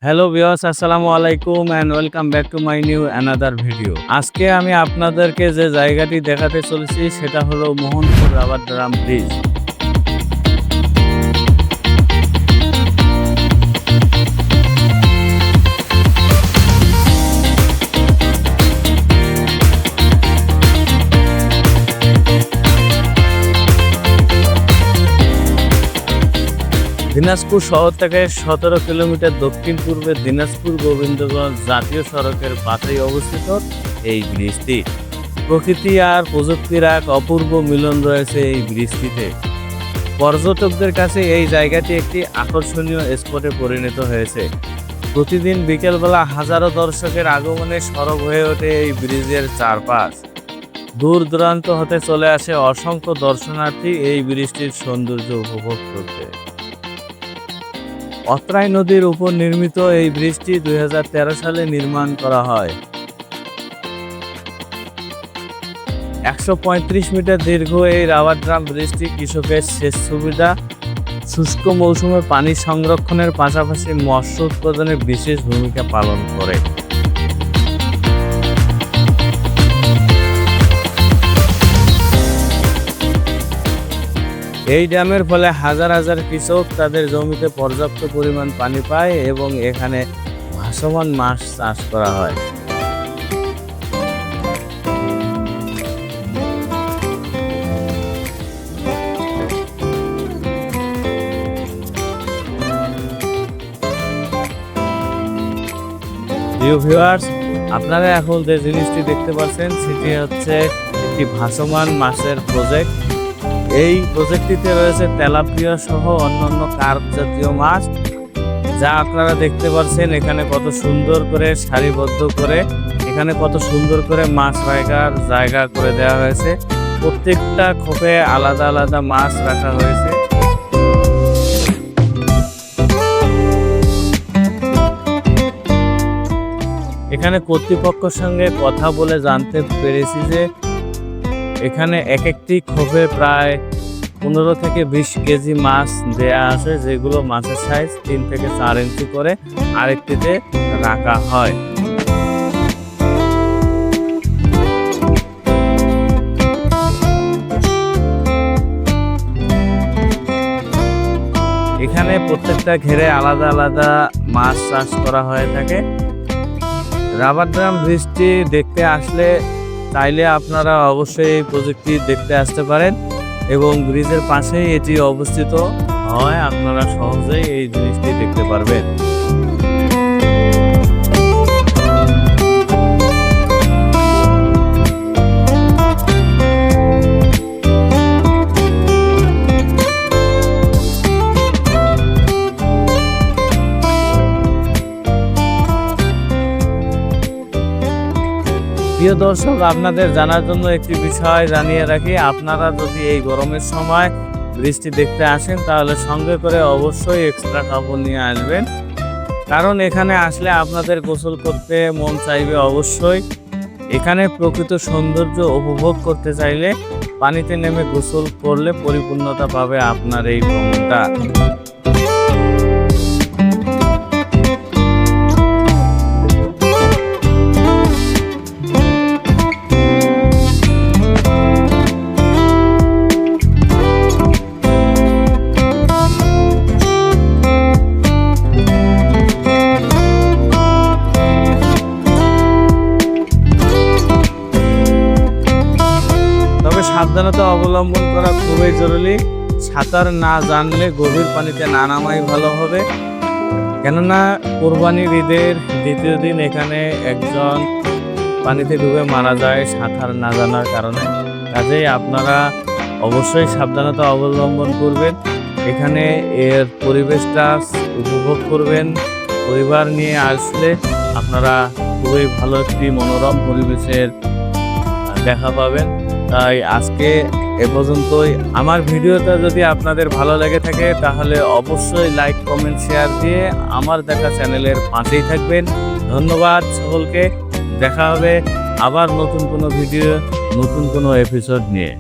Hello viewers, আসসালামু আলাইকুম and welcome back to my new another video. আজকে আমি আপনাদেরকে যে জায়গাটি দেখাতে চলেছি সেটা হলো Mohanpur rubber drum bridge. Dinajpur শহর থেকে 17 কিলোমিটার দক্ষিণ পূর্বে দিনাজপুর গোবিন্দগঞ্জ জাতীয় সড়কের পাশেই অবস্থিত এই ব্রিজটি। প্রকৃতি আর প্রযুক্তির এক অপূর্ব মিলন রয়েছে এই ব্রিজটিতে। পর্যটকদের কাছে এই জায়গাটি একটি আকর্ষণীয় স্পটে পরিণত হয়েছে। প্রতিদিন বিকেলবেলা হাজারো দর্শকের আগমনে সরব হয়ে ওঠে এই ব্রিজের চারপাশ। দূর দূরান্ত হতে চলে আসে অসংখ্য দর্শনার্থী এই ব্রিজটির সৌন্দর্য উপভোগ করতে। অত্রাই নদীর উপর নির্মিত এই ব্রিজটি 2013 সালে নির্মাণ করা হয়। 135 মিটার দীর্ঘ এই রাবার ড্রাম ব্রিজটি কৃষকের সেচ সুবিধা, শুষ্ক মৌসুমে পানি সংরক্ষণের পাশাপাশি মৎস্য উৎপাদনে বিশেষ ভূমিকা পালন করে। এই ড্যামের ফলে হাজার হাজার কৃষক তাদের জমিতে পর্যাপ্ত পরিমাণ পানি পায় এবং এখানে ভাসমান মাছ চাষ করা হয়। প্রিয় ভিউয়ার্স, আপনারা এখন যে জিনিসটি দেখতে পাচ্ছেন সেটি হচ্ছে একটি ভাসমান মাছের প্রজেক্ট। এই প্রজেক্টটিতে রয়েছে তেলাপিয়া সহ অন্যান্য কার্প জাতীয় মাছ, যা আপনারা দেখতে পাচ্ছেন। এখানে কত সুন্দর করে সারিবদ্ধ করে কত সুন্দর করে মাছ রাখার জায়গা করে দেওয়া হয়েছে। প্রত্যেকটা খোপে আলাদা আলাদা মাছ রাখা হয়েছে। এখানে কর্তৃপক্ষের সঙ্গে কথা বলে জানতে পেরেছি যে এখানে এক একটি খোপে প্রায় 15 থেকে 20 কেজি মাছ দেয়া আছে, যেগুলো মাছের সাইজ 3 থেকে 4 ইঞ্চি করে আরেকটিতে রাখা হয়। এখানে প্রত্যেকটা ঘেরে আলাদা আলাদা মাছ চাষ করা হয়ে থাকে। রাবার ড্রাম ব্রিজটি দেখতে আসলে চাইলে আপনারা অবশ্যই এই প্রজেক্টটি দেখতে আসতে পারেন এবং ব্রিজের পাশেই এটি অবস্থিত হয়। আপনারা সহজেই এই জিনিসটি দেখতে পারবেন। প্রিয় দর্শক, আপনাদের জানার জন্য একটি বিষয় জানিয়ে রাখি, আপনারা যদি এই গরমের সময় ব্রিজটি দেখতে আসেন তাহলে সঙ্গে করে অবশ্যই এক্সট্রা কাপড় নিয়ে আসবেন, কারণ এখানে আসলে আপনাদের গোসল করতে মন চাইবে অবশ্যই। এখানে প্রকৃত সৌন্দর্য উপভোগ করতে চাইলে পানিতে নেমে গোসল করলে পরিপূর্ণতা পাবে আপনার এই ভ্রমণটা। সাবধানতা অবলম্বন করা খুবই জরুরি। সাঁতার না জানলে গভীর পানিতে না নামাই ভালো হবে, কেননা কোরবানির ঈদের দ্বিতীয় দিন এখানে একজন পানিতে ডুবে মারা যায় সাঁতার না জানার কারণে। কাজেই আপনারা অবশ্যই সাবধানতা অবলম্বন করবেন। এখানে এর পরিবেশটা উপভোগ করবেন। পরিবার নিয়ে আসলে আপনারা খুবই ভালো একটি মনোরম পরিবেশের দেখা পাবেন। তাই আজকে এ পর্যন্তই। আমার ভিডিওটা যদি আপনাদের ভালো লেগে থাকে তাহলে অবশ্যই লাইক, কমেন্ট, শেয়ার দিয়ে আমার দেখা চ্যানেলের পাশেই থাকবেন। ধন্যবাদ সকলকে। দেখা হবে আবার নতুন কোনো ভিডিও, নতুন কোনো এপিসোড নিয়ে।